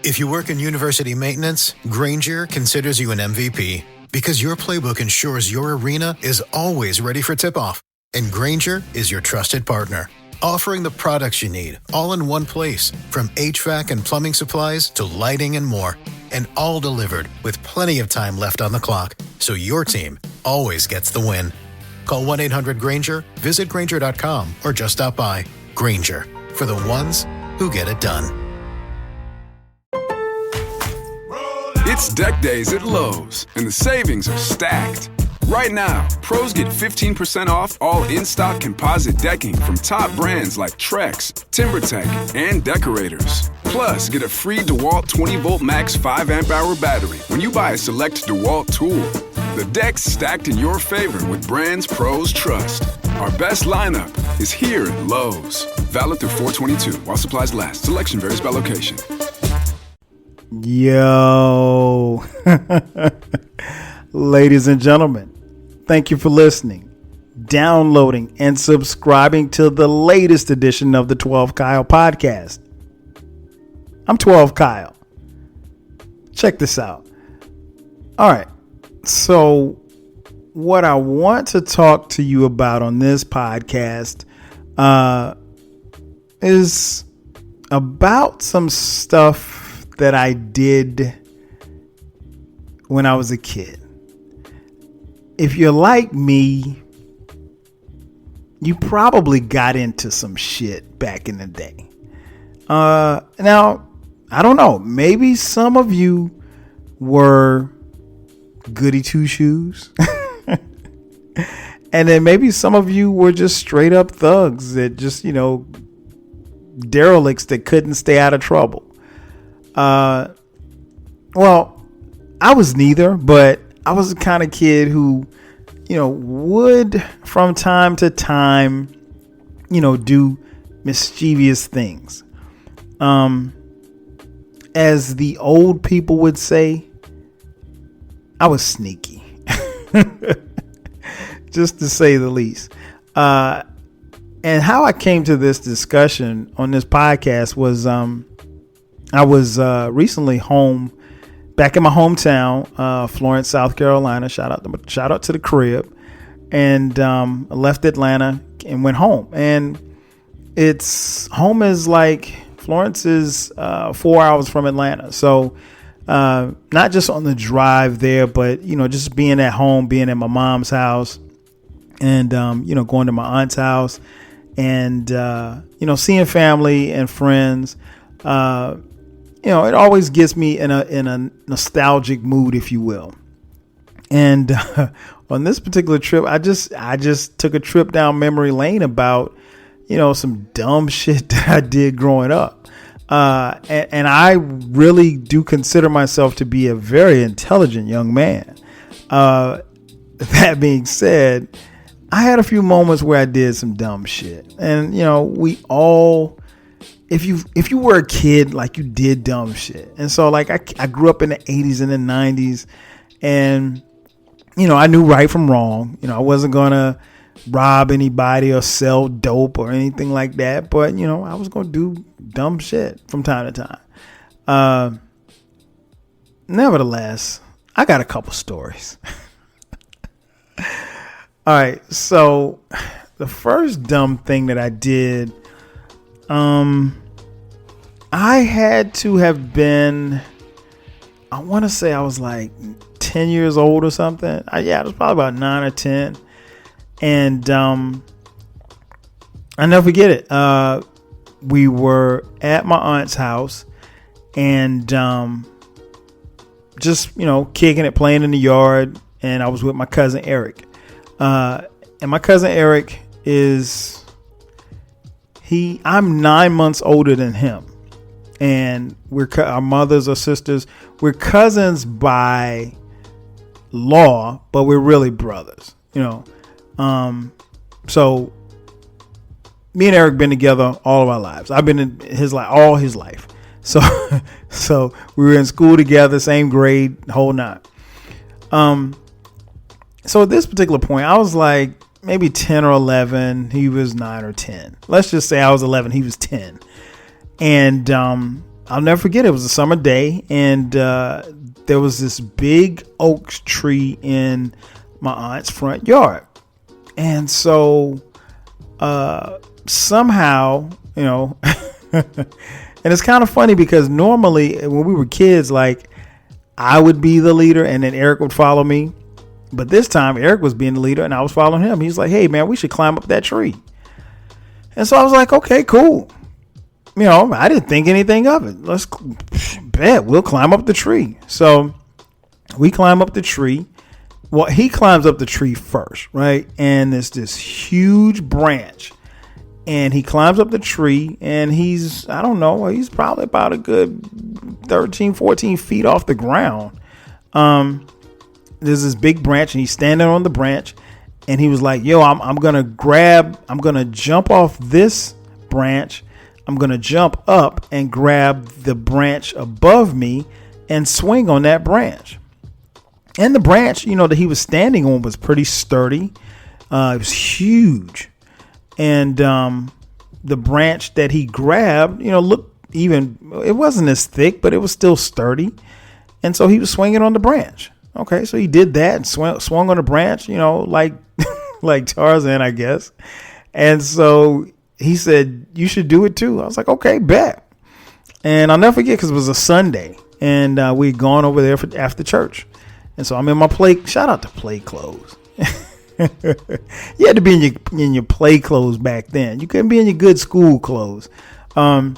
If you work in university maintenance, Granger considers you an MVP because your playbook ensures your arena is always ready for tip-off. And Granger is your trusted partner, offering the products you need all in one place, from HVAC and plumbing supplies to lighting and more. And all delivered with plenty of time left on the clock, so your team always gets the win. Call 1-800-GRANGER, visit Granger.com, or just stop by. Granger, for the ones who get it done. It's deck days at Lowe's, and the savings are stacked. Right now, pros get 15% off all in-stock composite decking from top brands like Trex, TimberTech, and Decorators. Plus, get a free DeWalt 20-volt max 5-amp-hour battery when you buy a select DeWalt tool. The deck's stacked in your favor with brands pros trust. Our best lineup is here at Lowe's. Valid through 4/22 while supplies last. Selection varies by location. Yo, ladies and gentlemen, thank you for listening, downloading, and subscribing to the latest edition of the 12 Kyle podcast. I'm 12 Kyle. Check this out. All right. So what I want to talk to you about on this podcast is about some stuff that I did when I was a kid. If you're like me, you probably got into some shit back in the day. Now, I don't know. Maybe some of you were goody two shoes. And then maybe some of you were just straight up thugs that just, derelicts that couldn't stay out of trouble. Well, I was neither, but I was the kind of kid who, would from time to time, do mischievous things. As the old people would say, I was sneaky, just to say the least. And how I came to this discussion on this podcast was, I was recently back in my hometown, Florence, South Carolina. Shout out to the crib, and I left Atlanta and went home. And home is like Florence is 4 hours from Atlanta, so not just on the drive there, but just being at home, being at my mom's house, and going to my aunt's house, and seeing family and friends. It always gets me in a nostalgic mood, if you will. And on this particular trip, I just took a trip down memory lane about, some dumb shit that I did growing up. And I really do consider myself to be a very intelligent young man. That being said, I had a few moments where I did some dumb shit. And, we all... If you were a kid, like, you did dumb shit. And so, like, I grew up in the 80s and the 90s, and, I knew right from wrong. I wasn't going to rob anybody or sell dope or anything like that. But, I was going to do dumb shit from time to time. Nevertheless, I got a couple stories. All right. So the first dumb thing that I did, I had to have been, I want to say I was like 10 years old or something. I was probably about 9 or 10. And I'll never forget it. We were at my aunt's house and just, kicking it, playing in the yard. And I was with my cousin Eric. And my cousin Eric I'm 9 months older than him. And our mothers or sisters. We're cousins by law, but we're really brothers, So me and Eric been together all of our lives. I've been in his life, all his life. So we were in school together, same grade, whole nine. So at this particular point, I was like maybe 10 or 11. He was 9 or 10. Let's just say I was 11. He was 10. And I I'll never forget. It was a summer day, and there was this big oak tree in my aunt's front yard. And so somehow, and it's kind of funny because normally when we were kids, like I would be the leader and then Eric would follow me. But this time Eric was being the leader and I was following him. He's like, hey, man, we should climb up that tree. And so I was like, okay, cool. I didn't think anything of it. Let's bet we'll climb up the tree. So we climb up the tree. Well, he climbs up the tree first, right? And there's this huge branch. And he climbs up the tree and he's probably about a good 13, 14 feet off the ground. There's this big branch and he's standing on the branch and he was like, yo, I'm going to jump off this branch. I'm going to jump up and grab the branch above me and swing on that branch. And the branch, that he was standing on was pretty sturdy. It was huge. And the branch that he grabbed, looked it wasn't as thick, but it was still sturdy. And so he was swinging on the branch. Okay, so he did that and swung on the branch, like like Tarzan, I guess. And so he said, you should do it too. I was like, okay, bet. And I'll never forget because it was a Sunday and we'd gone over there after church. And so I'm in my shout out to play clothes. You had to be in your play clothes back then. You couldn't be in your good school clothes. So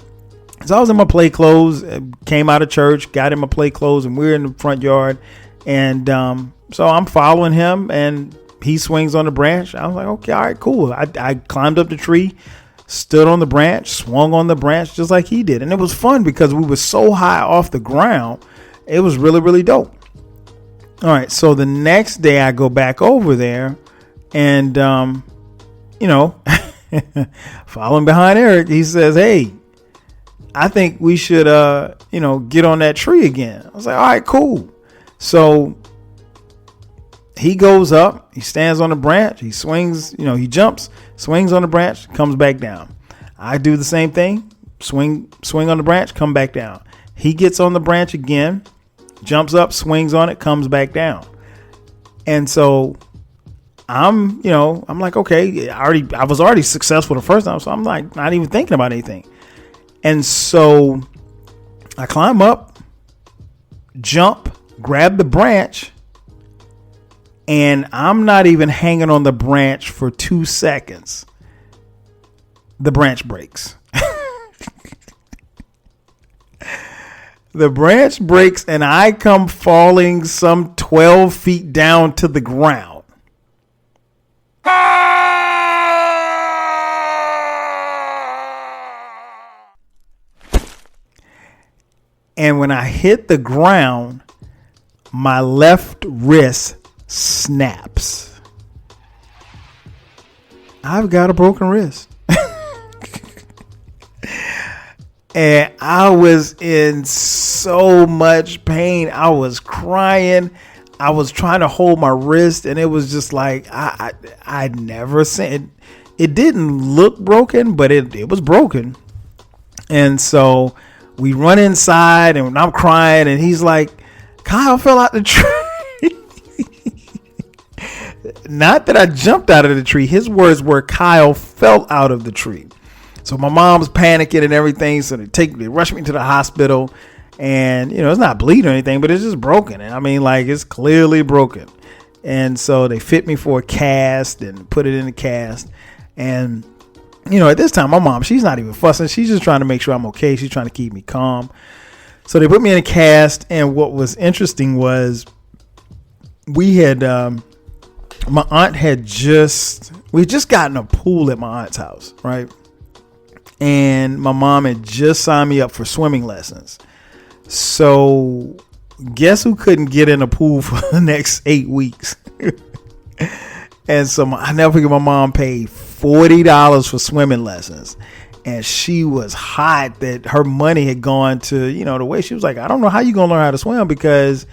I was in my play clothes, came out of church, got in my play clothes, and we're in the front yard. And so I'm following him, and he swings on the branch. I was like, okay, all right, cool. I climbed up the tree, stood on the branch, swung on the branch just like he did. And it was fun because we were so high off the ground. It was really, really dope. All right, so the next day I go back over there and, following behind Eric, he says, hey, I think we should, get on that tree again. I was like, all right, cool. So he goes up, he stands on the branch, he swings, he jumps, swings on the branch, comes back down. I do the same thing, swing on the branch, come back down. He gets on the branch again, jumps up, swings on it, comes back down. And so I'm like, okay, I was already successful the first time. So I'm like, not even thinking about anything. And so I climb up, jump, grab the branch, and I'm not even hanging on the branch for 2 seconds. The branch breaks. The branch breaks and I come falling some 12 feet down to the ground. And when I hit the ground, my left wrist snaps. I've got a broken wrist. And I was in so much pain. I was crying. I was trying to hold my wrist, and it was just like I'd never seen it. Didn't look broken, but it was broken. And so we run inside, and I'm crying, and he's like, Kyle fell out the tree. Not that I jumped out of the tree. His words were, Kyle fell out of the tree. So my mom's panicking and everything. So they rush me to the hospital, and it's not bleeding or anything, but it's just broken. And I mean, like, it's clearly broken. And so they fit me for a cast and put it in the cast. And at this time, my mom, she's not even fussing. She's just trying to make sure I'm okay. She's trying to keep me calm. So they put me in a cast. And what was interesting was we had, my aunt had we just gotten a pool at my aunt's house, right? And my mom had just signed me up for swimming lessons. So guess who couldn't get in a pool for the next 8 weeks? And so I never forget, my mom paid $40 for swimming lessons. And she was hot that her money had gone to, the way she was like, I don't know how you're going to learn how to swim because,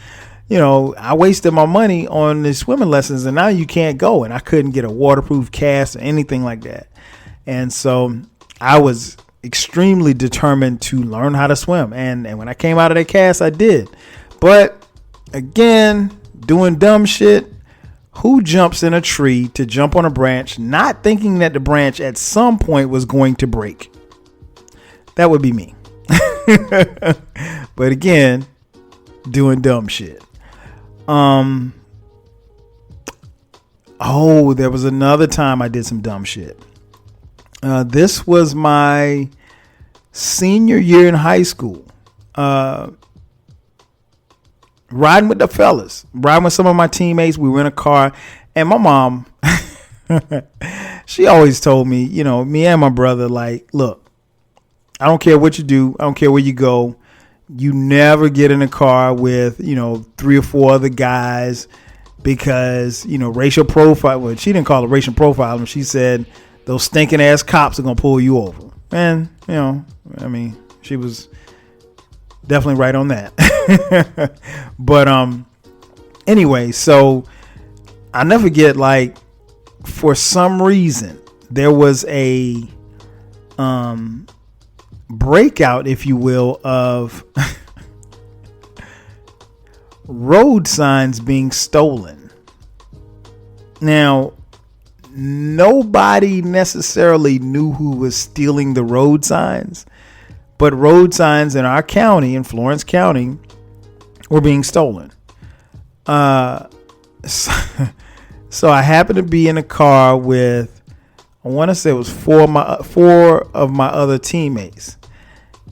I wasted my money on the swimming lessons and now you can't go. And I couldn't get a waterproof cast or anything like that. And so I was extremely determined to learn how to swim. And when I came out of that cast, I did. But again, doing dumb shit. Who jumps in a tree to jump on a branch, not thinking that the branch at some point was going to break? That would be me. But again, doing dumb shit. Oh, there was another time I did some dumb shit. This was my senior year in high school. Riding with the fellas, riding with some of my teammates. We were in a car, and my mom, she always told me, me and my brother, like, look, I don't care what you do. I don't care where you go. You never get in a car with, 3 or 4 other guys because, racial profile. Well, she didn't call it racial profiling. She said those stinking ass cops are going to pull you over. And, she was definitely right on that. But anyway, so I'll never forget, like, for some reason there was a breakout, if you will, of road signs being stolen. Now, nobody necessarily knew who was stealing the road signs, but road signs in our county, in Florence County, were being stolen. So I happened to be in a car with, I want to say it was 4 of my other teammates,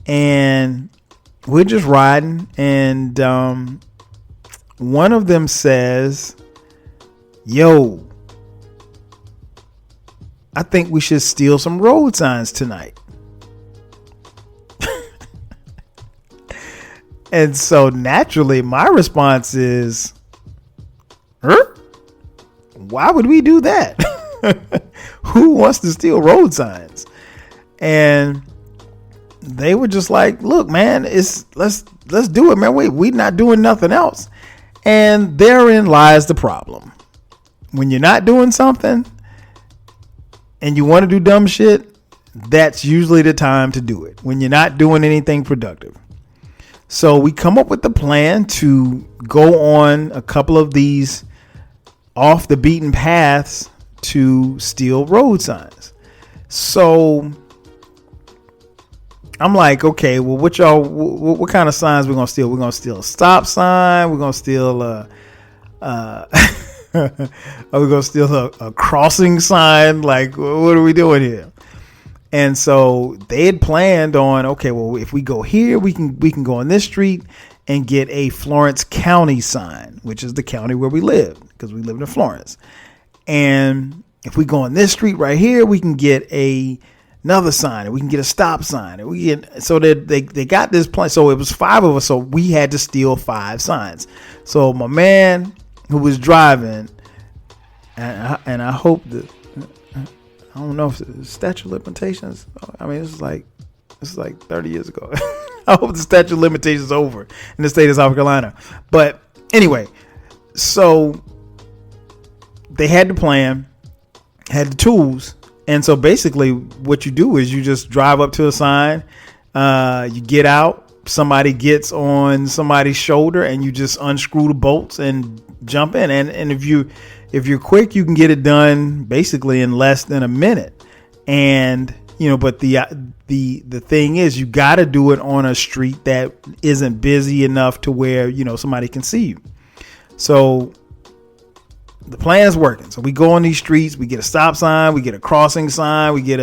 and we're just riding, and one of them says, "Yo, I think we should steal some road signs tonight." And so naturally, my response is, why would we do that? Who wants to steal road signs? And they were just like, look, man, let's do it, man. We not doing nothing else. And therein lies the problem. When you're not doing something and you want to do dumb shit, that's usually the time to do it, when you're not doing anything productive. So we come up with the plan to go on a couple of these off the beaten paths to steal road signs. So I'm like, okay, well, what kind of signs we're gonna steal? We're gonna steal a stop sign. We're gonna steal are we gonna steal a crossing sign? Like, what are we doing here? And so they had planned on, okay, well, if we go here, we can go on this street and get a Florence County sign, which is the county where we live, because we lived in Florence. And if we go on this street right here, we can get another sign, and we can get a stop sign, and we get, so that they got this plan. So it was 5 of us, so we had to steal 5 signs. So my man who was driving, and I hope that, I don't know if it's statute of limitations. I mean, this is like 30 years ago. I hope the statute of limitations is over in the state of South Carolina. But anyway, so they had the plan, had the tools. And so basically what you do is you just drive up to a sign, you get out, somebody gets on somebody's shoulder, and you just unscrew the bolts and jump in. And if you're quick, you can get it done basically in less than a minute. And, but the thing is, you got to do it on a street that isn't busy enough to where, somebody can see you. So the plan is working. So we go on these streets, we get a stop sign, we get a crossing sign, we get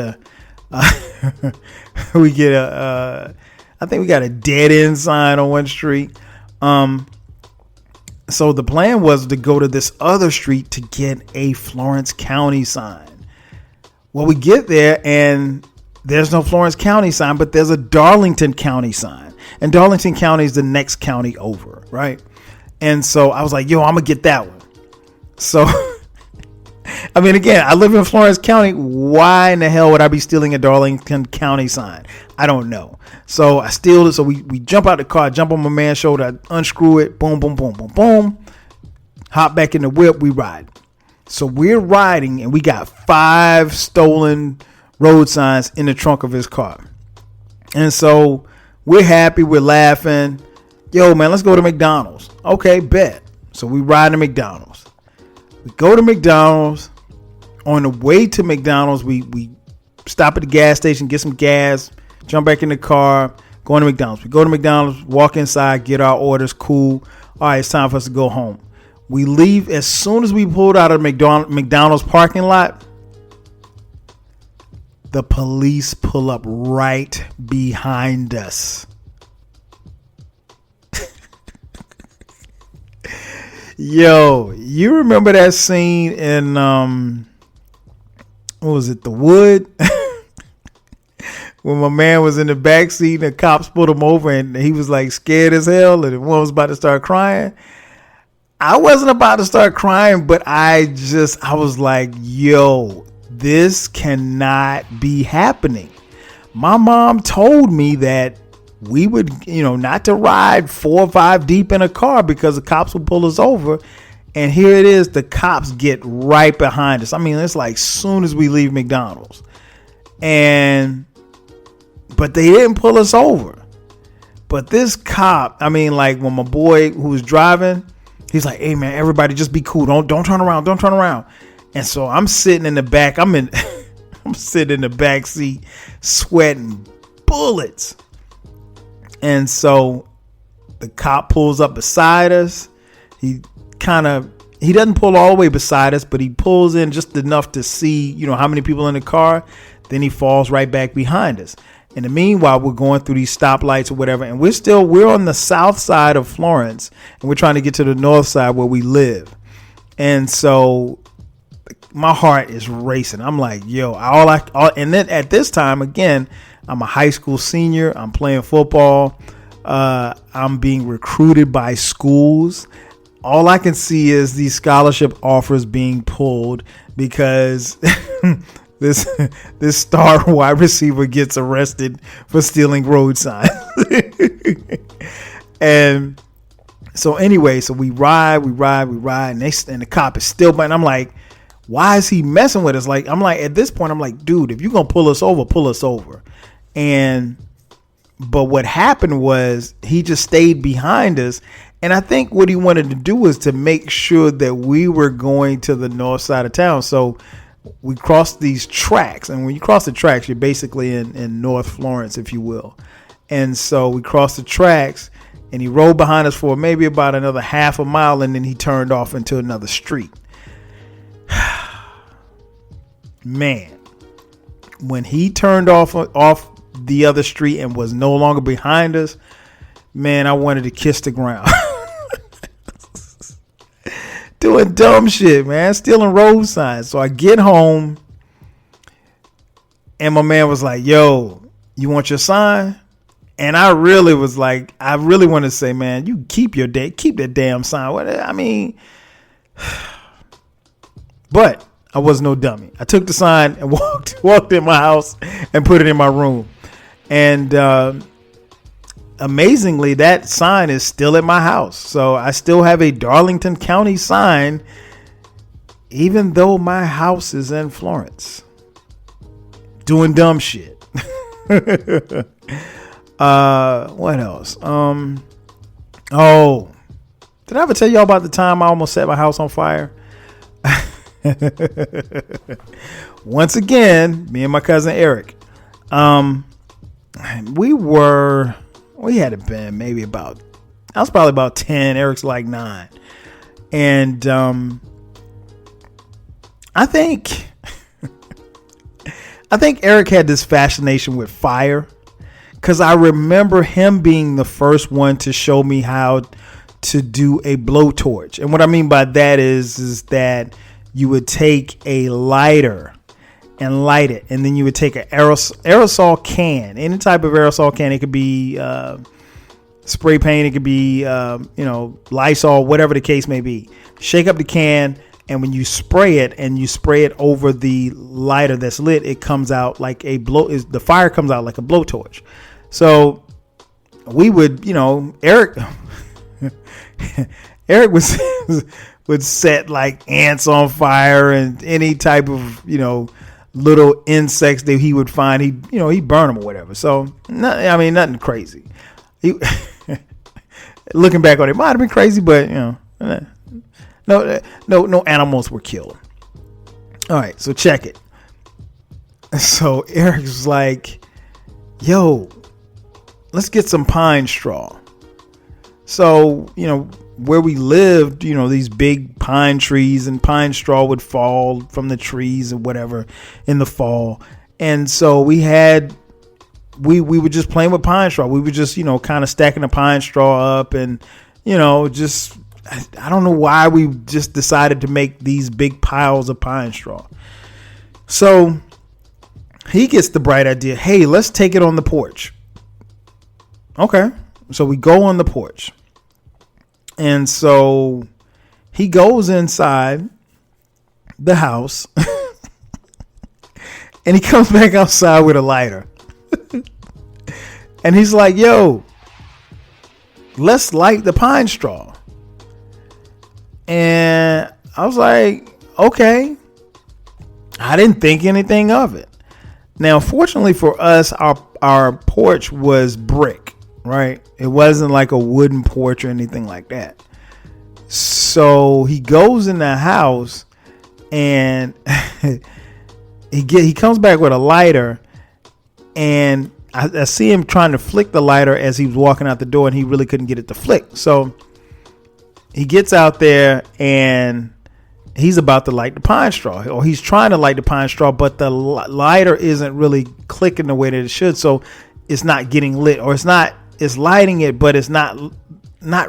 I think we got a dead end sign on one street. So the plan was to go to this other street to get a Florence County sign. Well, we get there and there's no Florence County sign, but there's a Darlington County sign. And Darlington County is the next county over, right? And so I was like, yo, I'm going to get that one. So, I mean, again, I live in Florence County. Why in the hell would I be stealing a Darlington County sign? I don't know. So I steal it. So we jump out the car, jump on my man's shoulder, I unscrew it, boom, boom, boom, boom, boom. Hop back in the whip, we ride. So we're riding and we got 5 stolen road signs in the trunk of his car. And so we're happy. We're laughing. Yo, man, let's go to McDonald's. Okay, bet. So we ride to McDonald's. We go to McDonald's. On the way to McDonald's, we stop at the gas station, get some gas, jump back in the car, go to McDonald's. We go to McDonald's, walk inside, get our orders, cool. All right, it's time for us to go home. We leave as soon as we pulled out of McDonald's parking lot. The police pull up right behind us. Yo, you remember that scene in what was it, The Wood? When my man was in the back seat and the cops pulled him over and he was like scared as hell and the one was about to start crying. I wasn't about to start crying, but I was like, yo, this cannot be happening. My mom told me that we would, not to ride 4 or 5 deep in a car because the cops would pull us over. And here it is. The cops get right behind us. I mean, it's like soon as we leave McDonald's. But they didn't pull us over. But this cop, I mean, like when my boy who was driving, he's like, hey, man, everybody just be cool. Don't turn around. Don't turn around. And so I'm sitting in the back. I'm sitting in the back seat sweating bullets. And so the cop pulls up beside us. He doesn't pull all the way beside us, but he pulls in just enough to see, how many people in the car. Then he falls right back behind us. In the meanwhile, we're going through these stoplights or whatever, and we're on the south side of Florence, and we're trying to get to the north side where we live. And so my heart is racing. I'm like, yo, and then at this time, again, I'm a high school senior. I'm playing football. I'm being recruited by schools. All I can see is these scholarship offers being pulled because this star wide receiver gets arrested for stealing road signs. And so anyway, so we ride, and the cop is still, but I'm like, why is he messing with us? Like, I'm like, at this point, I'm like, dude, if you're going to pull us over, pull us over. But what happened was he just stayed behind us. And I think what he wanted to do was to make sure that we were going to the north side of town. So we crossed these tracks. And when you cross the tracks, you're basically in North Florence, if you will. And so we crossed the tracks and he rode behind us for maybe about another half a mile. And then he turned off into another street. Man, when he turned off the other street and was no longer behind us, man, I wanted to kiss the ground. Doing dumb shit, man, stealing road signs. So I get home and my man was like, yo, you want your sign? And I really was like, I really want to say, man, you keep that damn sign. I mean, but I was no dummy. I took the sign and walked in my house and put it in my room. And amazingly, that sign is still at my house. So I still have a Darlington County sign, even though my house is in Florence. Doing dumb shit. What else? Oh, did I ever tell y'all about the time I almost set my house on fire? Once again, me and my cousin Eric, we had been maybe about, I was probably about 10. Eric's like 9. And I think Eric had this fascination with fire, because I remember him being the first one to show me how to do a blowtorch. And what I mean by that is that you would take a lighter and light it, and then you would take an aerosol can, any type of aerosol can. It could be spray paint, it could be Lysol, whatever the case may be. Shake up the can, and when you spray it over the lighter that's lit, it comes out like the fire comes out like a blowtorch. So we would, Eric would set like ants on fire and any type of, little insects that he would find. He'd burn them or whatever. So, nothing crazy. Looking back on it, might have been crazy, but no animals were killed. All right, so check it. So Eric was like, yo, let's get some pine straw. So, where we lived, these big pine trees, and pine straw would fall from the trees or whatever in the fall. And so we were just playing with pine straw. We were just, kind of stacking the pine straw up, and, just, I don't know why we just decided to make these big piles of pine straw. So he gets the bright idea. Hey, let's take it on the porch. Okay. So we go on the porch. And so he goes inside the house and he comes back outside with a lighter. And he's like, yo, let's light the pine straw. And I was like, okay. I didn't think anything of it. Now, fortunately for us, our porch was brick, right? It wasn't like a wooden porch or anything like that. So he goes in the house and he comes back with a lighter, and I see him trying to flick the lighter as he was walking out the door, and he really couldn't get it to flick. So he gets out there and he's about to light the pine straw, or he's trying to light the pine straw, but the lighter isn't really clicking the way that it should. So it's not getting lit, or it's lighting it, but it's not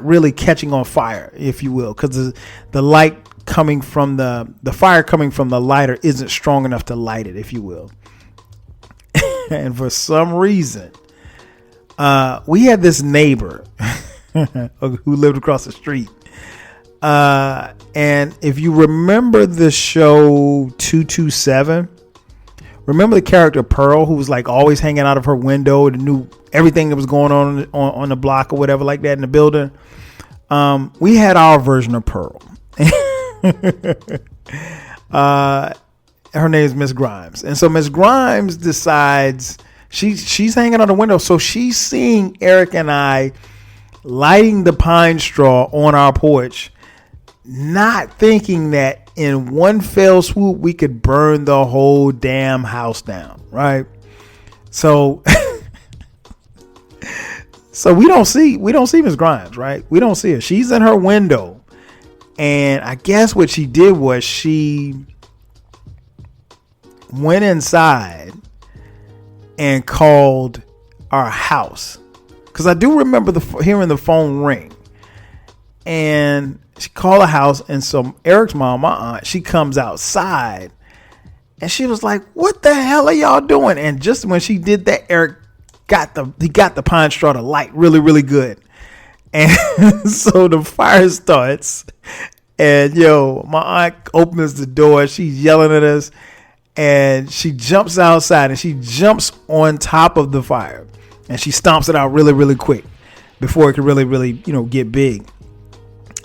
really catching on fire, if you will, because the light coming from the fire coming from the lighter isn't strong enough to light it, if you will. And for some reason, we had this neighbor who lived across the street. And if you remember the show 227, remember the character Pearl, who was like always hanging out of her window and knew everything that was going on the block or whatever like that in the building. We had our version of Pearl. Her name is Miss Grimes. And so Miss Grimes decides she's hanging out the window. So she's seeing Eric and I lighting the pine straw on our porch, not thinking that in one fell swoop we could burn the whole damn house down, right? So so we don't see Miss Grimes, right? We don't see her. She's in her window, and I guess what she did was she went inside and called our house, because I do remember hearing the phone ring, and she called the house. And so Eric's mom, my aunt, she comes outside and she was like, what the hell are y'all doing? And just when she did that, Eric got the pine straw to light really, really good. And so the fire starts, and my aunt opens the door. She's yelling at us, and she jumps outside and she jumps on top of the fire, and she stomps it out really, really quick before it could really, really, get big.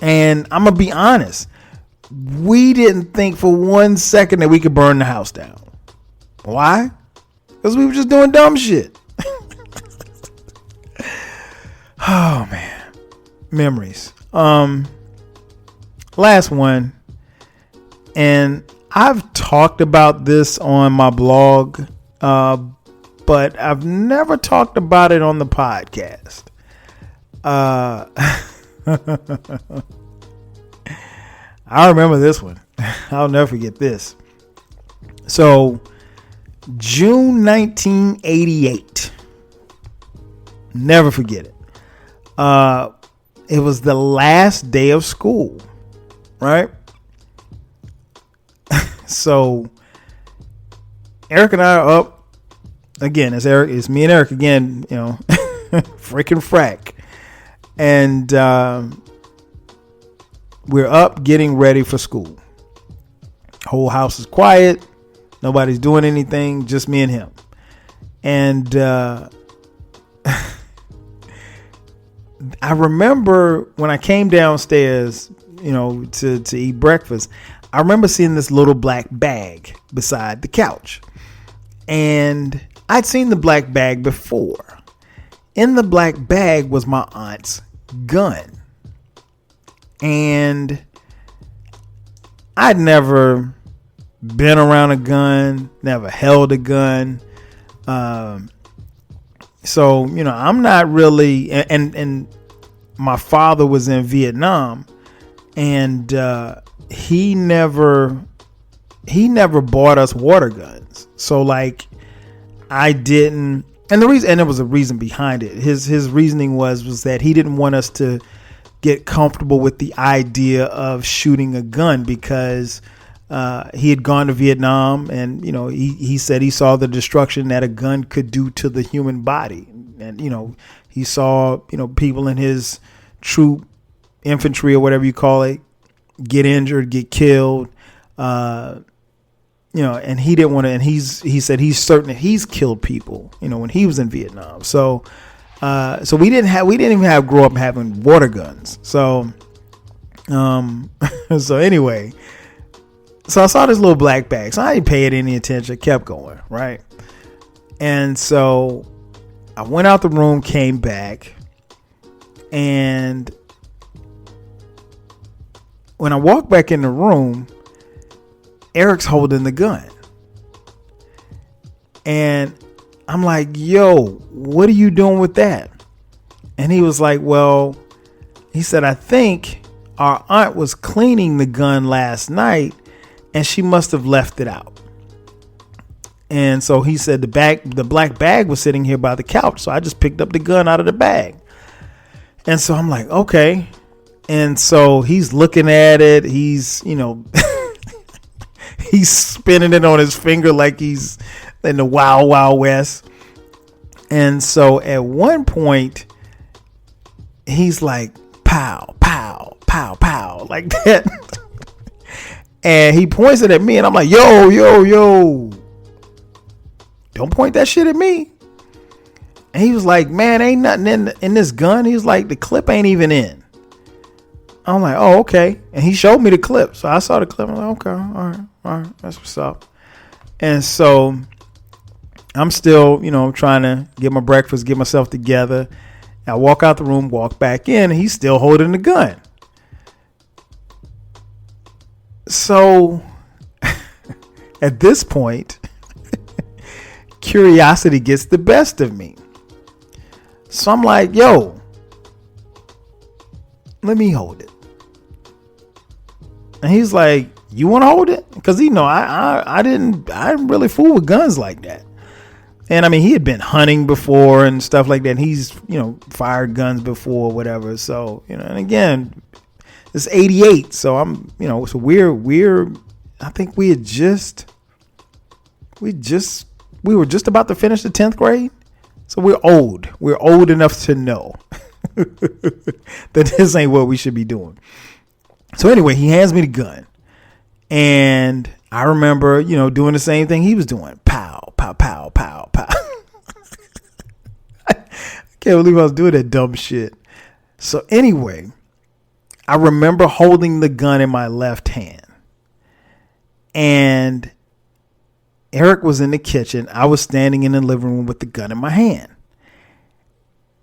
And I'm going to be honest, we didn't think for 1 second that we could burn the house down. Why? Because we were just doing dumb shit. Oh, man. Memories. Last one. And I've talked about this on my blog, but I've never talked about it on the podcast. I remember this one. I'll never forget this. So, June 1988. Never forget it. It was the last day of school, right? So, Eric and I are up again. It's me and Eric again. Freaking frack. And we're up getting ready for school. Whole house is quiet. Nobody's doing anything. Just me and him. And I remember when I came downstairs, to eat breakfast, I remember seeing this little black bag beside the couch. And I'd seen the black bag before. In the black bag was my aunt's gun. And I'd never been around a gun, never held a gun. So, I'm not really, and my father was in Vietnam, and he never bought us water guns. So like I didn't, and there was a reason behind it. His reasoning was that he didn't want us to get comfortable with the idea of shooting a gun because he had gone to Vietnam, and he said he saw the destruction that a gun could do to the human body, and he saw people in his troop, infantry or whatever you call it, get injured, get killed, and he didn't want to. And he said he's certain that he's killed people, when he was in Vietnam. So we didn't grow up having water guns. So anyway. So I saw this little black bag. So I didn't pay it any attention. Kept going, right? And so I went out the room, came back, and when I walked back in the room, Eric's holding the gun. And I'm like, yo, what are you doing with that? And he was like, well, he said, I think our aunt was cleaning the gun last night and she must have left it out. And so he said the black bag was sitting here by the couch. So I just picked up the gun out of the bag. And so I'm like, okay. And so he's looking at it. He's, he's spinning it on his finger like he's in the Wild Wild West. And so at one point, he's like, pow, pow, pow, pow, like that. And he points it at me, and I'm like, yo, don't point that shit at me. And he was like, man, ain't nothing in this gun. He was like, the clip ain't even in. I'm like, oh, okay. And he showed me the clip. So I saw the clip. I'm like, okay, all right, that's what's up. And so I'm still, trying to get my breakfast, get myself together. I walk out the room, walk back in, and he's still holding the gun. So at this point, curiosity gets the best of me. So I'm like, yo, let me hold it. And he's like, you want to hold it? Because I didn't really fool with guns like that. And I mean, he had been hunting before and stuff like that. And he's, fired guns before, whatever. So, and again, it's 88. So I'm, so we're, I think we were just about to finish the 10th grade. So we're old. We're old enough to know that this ain't what we should be doing. So anyway, he hands me the gun. And I remember, doing the same thing he was doing. Pow, pow, pow, pow, pow. I can't believe I was doing that dumb shit. So anyway, I remember holding the gun in my left hand. And Eric was in the kitchen. I was standing in the living room with the gun in my hand.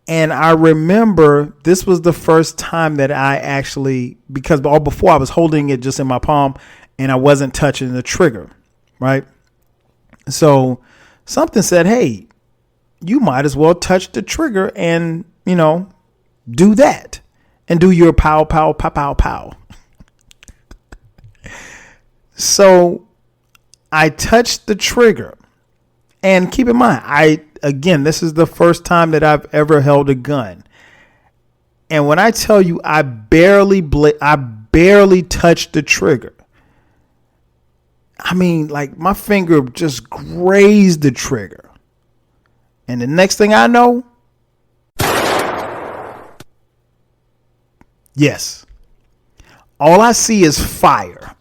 And I remember this was the first time that I actually, because all before I was holding it just in my palm and I wasn't touching the trigger, right? So something said, hey, you might as well touch the trigger and, do that and do your pow, pow, pow, pow, pow. So I touched the trigger, and keep in mind, this is the first time that I've ever held a gun. And when I tell you, I barely touched the trigger. I mean, like my finger just grazed the trigger. And the next thing I know, yes, all I see is fire.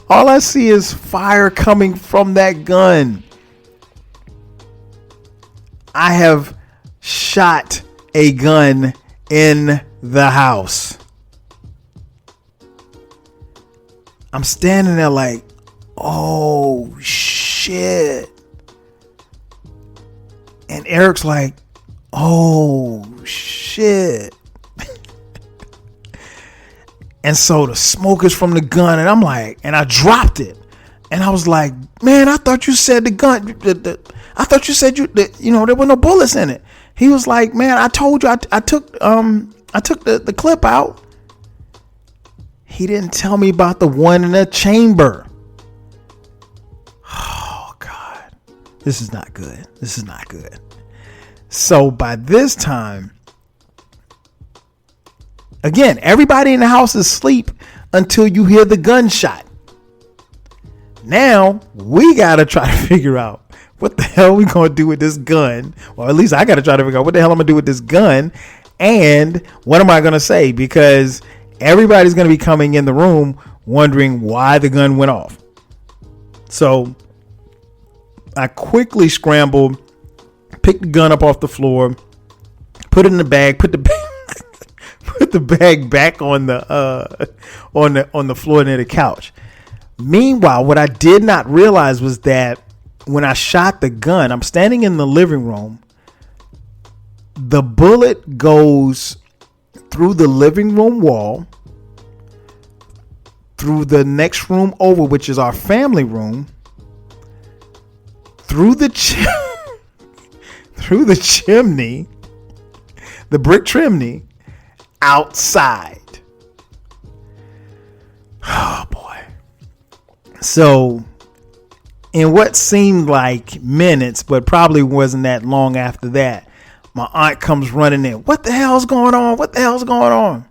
All I see is fire coming from that gun. I have shot a gun in the house. I'm standing there like, oh shit. And Eric's like, oh shit. And so the smoke is from the gun, and I'm like, and I dropped it. And I was like, man, I thought you said the gun, I thought you said there were no bullets in it. He was like, man, I told you I took the clip out. He didn't tell me about the one in the chamber. Oh God, this is not good. This is not good. So by this time, again, everybody in the house is asleep until you hear the gunshot. Now we got to try to figure out what the hell we going to do with this gun. Or at least I got to try to figure out what the hell I'm going to do with this gun. And what am I going to say? Because everybody's going to be coming in the room wondering why the gun went off. So I quickly scrambled, picked the gun up off the floor, put it in the bag, put the bag back on the floor near the couch. Meanwhile, what I did not realize was that when I shot the gun, I'm standing in the living room. The bullet goes through the living room wall, through the next room over, which is our family room, through the chimney, the brick chimney, outside. Oh boy. So in what seemed like minutes, but probably wasn't that long after that, my aunt comes running in. What the hell's going on? What the hell's going on?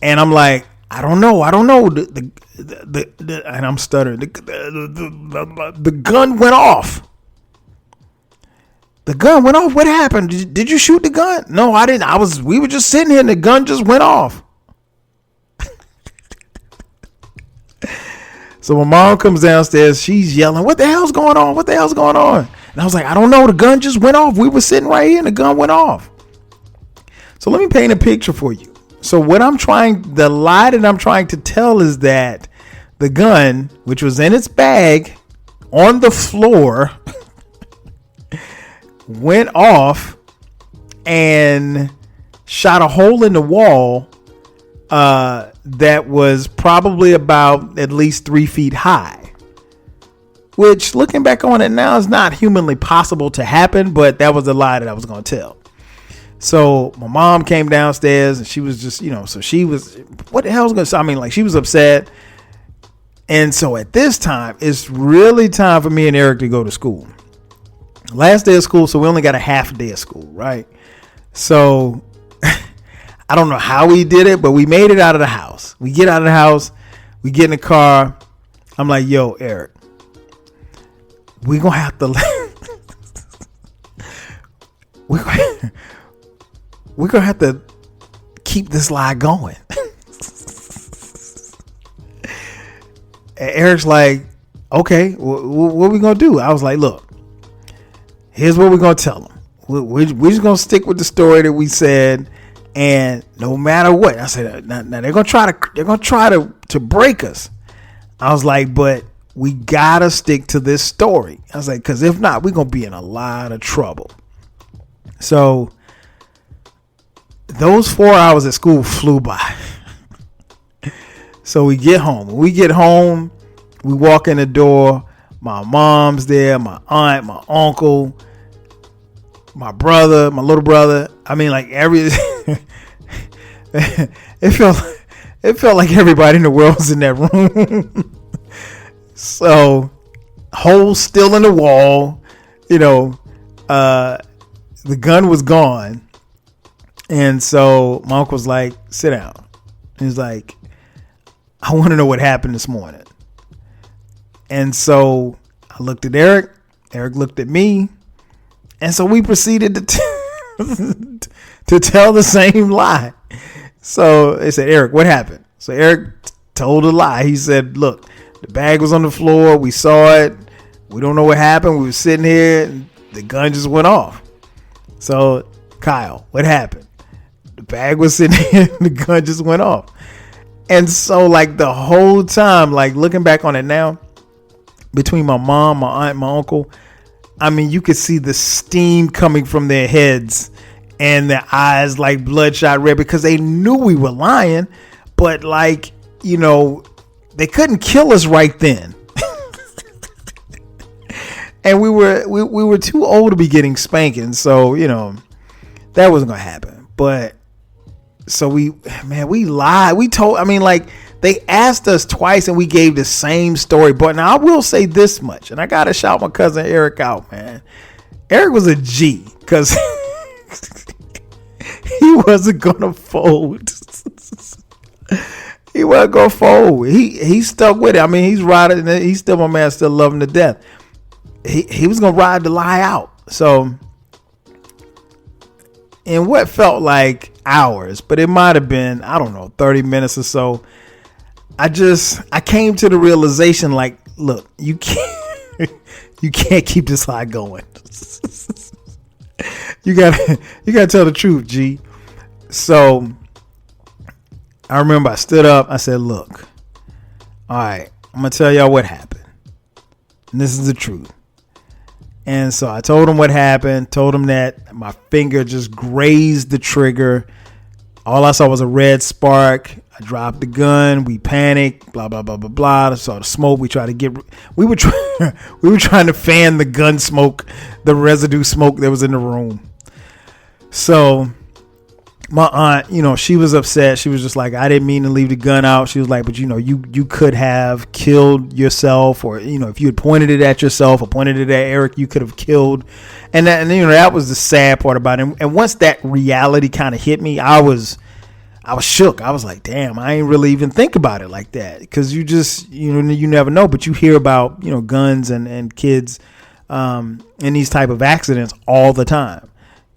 And I'm like, I don't know. And I'm stuttering. The gun went off. The gun went off. What happened? Did you shoot the gun? No, I didn't. We were just sitting here and the gun just went off. So my mom comes downstairs. She's yelling, what the hell's going on? What the hell's going on? And I was like, I don't know. The gun just went off. We were sitting right here and the gun went off. So let me paint a picture for you. So the lie that I'm trying to tell is that the gun, which was in its bag on the floor, went off and shot a hole in the wall that was probably about at least 3 feet high, which looking back on it now is not humanly possible to happen, but that was the lie that I was going to tell. So my mom came downstairs and she was just, so she was, what the hell's going to, I mean, like she was upset. And so at this time, it's really time for me and Eric to go to school. Last day of school, so we only got a half a day of school, right? So I don't know how we did it, but we made it out of the house. We get out of the house, we get in the car. I'm like, yo, Eric, we're going to have to we're going to have to keep this lie going. And Eric's like, okay, what are we going to do? I was like, look, here's what we're going to tell them. We're just going to stick with the story that we said. And no matter what, I said, now they're going to try to break us. I was like, but we got to stick to this story. I was like, because if not, we're going to be in a lot of trouble. So those 4 hours at school flew by. So we get home. When we get home, we walk in the door. My mom's there, my aunt, my uncle, my brother, my little brother. I mean, like it felt like everybody in the world was in that room. So, holes still in the wall. The gun was gone. And so my uncle was like, sit down. He's like, I want to know what happened this morning. And so I looked at Eric. Eric looked at me. And so we proceeded to tell the same lie. So they said, Eric, what happened? So Eric told a lie. He said, look, the bag was on the floor. We saw it. We don't know what happened. We were sitting here and the gun just went off. So Kyle, what happened? The bag was sitting here and the gun just went off. And so like the whole time, like looking back on it now, between my mom, my aunt, my uncle, I mean, you could see the steam coming from their heads and their eyes like bloodshot red because they knew we were lying. But like, you know, they couldn't kill us right then. And we were too old to be getting spanking. So, you know, that wasn't going to happen. But so we lied. They asked us twice and we gave the same story. But now I will say this much, and I got to shout my cousin Eric out, man. Eric was a G because he wasn't going to fold. He wasn't going to fold. He stuck with it. I mean, he's riding. He's still my man, still love him to death. He was going to ride the lie out. So in what felt like hours, but it might have been, I don't know, 30 minutes or so, I came to the realization, like, look, you can't keep this lie going. You gotta tell the truth, G. So I remember I stood up. I said, look, all right, I'm gonna tell y'all what happened, and this is the truth. And so I told him what happened, told him that my finger just grazed the trigger. All I saw was a red spark. I dropped the gun. We panicked. Blah, blah, blah, blah, blah. I saw the smoke. We were trying to fan the gun smoke, the residue smoke that was in the room. So my aunt, you know, she was upset. She was just like, I didn't mean to leave the gun out. She was like, but you know, you could have killed yourself, or, you know, if you had pointed it at yourself or pointed it at Eric, you could have killed. And you know, that was the sad part about it. And once that reality kind of hit me, I was shook. I was like, damn, I ain't really even think about it like that. Cause you just, you know, you never know, but you hear about, you know, guns and kids, in these type of accidents all the time.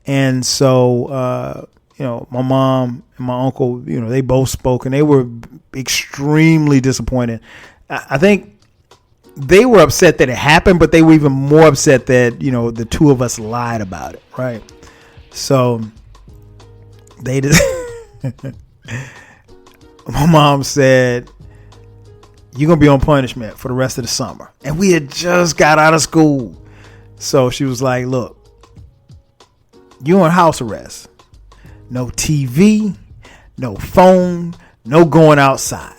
And so, you know, my mom and my uncle, you know, they both spoke and they were extremely disappointed. I think they were upset that it happened, but they were even more upset that, you know, the two of us lied about it. Right. So they just, my mom said, you're going to be on punishment for the rest of the summer. And we had just got out of school. So she was like, look, you're on house arrest. No TV, no phone, no going outside.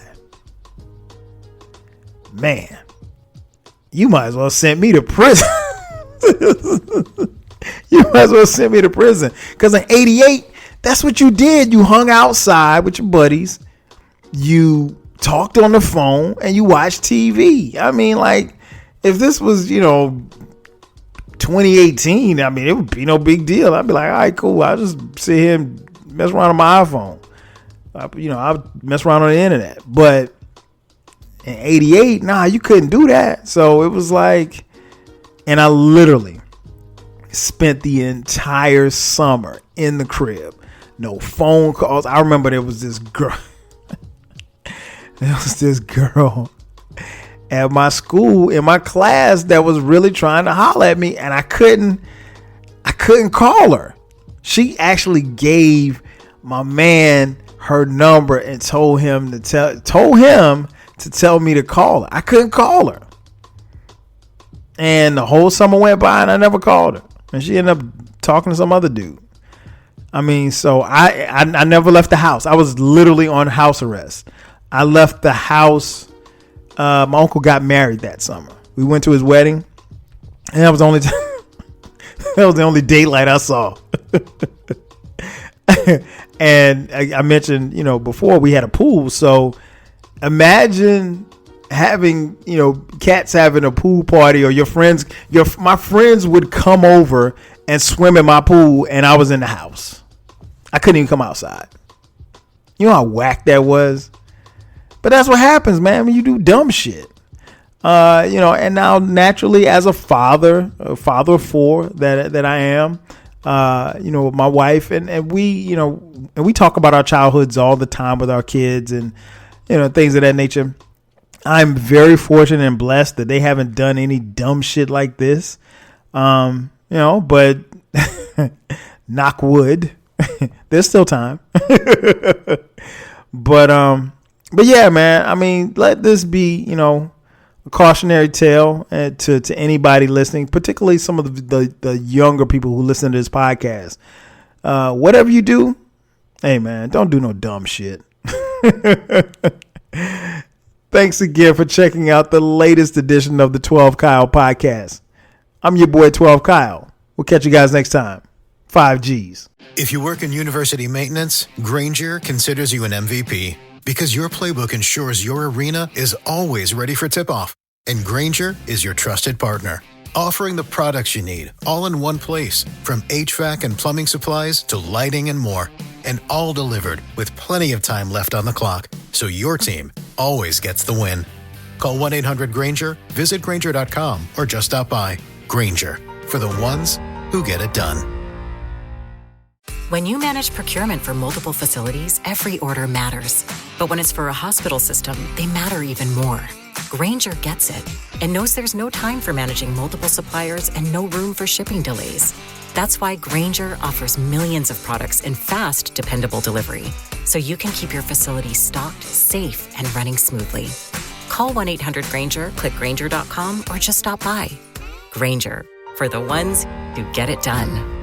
Man, you might as well send me to prison. You might as well send me to prison. Because in 88, that's what you did. You hung outside with your buddies. You talked on the phone and you watched TV. I mean, like, if this was, you know, 2018, I mean, it would be no big deal. I'd be like, all right, cool. I'll just sit here and mess around on my iPhone. I'll mess around on the internet. But in 88, nah, you couldn't do that. So it was like, and I literally spent the entire summer in the crib. No phone calls. I remember there was this girl. There was this girl at my school in my class that was really trying to holler at me, and I couldn't call her. She actually gave my man her number and told him to tell me to call her. I couldn't call her. And the whole summer went by and I never called her. And she ended up talking to some other dude. I mean, so I never left the house. I was literally on house arrest. I left the house. My uncle got married that summer. We went to his wedding, and that was the only daylight I saw. And I mentioned, you know, before we had a pool. So imagine having, you know, cats having a pool party, or my friends would come over and swim in my pool, and I was in the house. I couldn't even come outside. You know how whack that was? But that's what happens, man, when you do dumb shit. You know, and now naturally, as a father of four that I am, you know, my wife and we, you know, and we talk about our childhoods all the time with our kids and, you know, things of that nature. I'm very fortunate and blessed that they haven't done any dumb shit like this. You know, but knock wood, there's still time. But But yeah, man, I mean, let this be, a cautionary tale to anybody listening, particularly some of the younger people who listen to this podcast. Whatever you do, hey, man, don't do no dumb shit. Thanks again for checking out the latest edition of the 12 Kyle podcast. I'm your boy 12 Kyle. We'll catch you guys next time. 5 G's. If you work in university maintenance, Granger considers you an MVP because your playbook ensures your arena is always ready for tip-off. And Granger is your trusted partner, offering the products you need all in one place, from HVAC and plumbing supplies to lighting and more. And all delivered with plenty of time left on the clock, so your team always gets the win. Call 1-800-GRANGER, visit Granger.com, or just stop by. Granger, for the ones who get it done. When you manage procurement for multiple facilities, every order matters. But when it's for a hospital system, they matter even more. Granger gets it and knows there's no time for managing multiple suppliers and no room for shipping delays. That's why Granger offers millions of products in fast, dependable delivery, so you can keep your facility stocked, safe, and running smoothly. Call 1-800-GRANGER, click Granger.com, or just stop by. Granger, for the ones who get it done.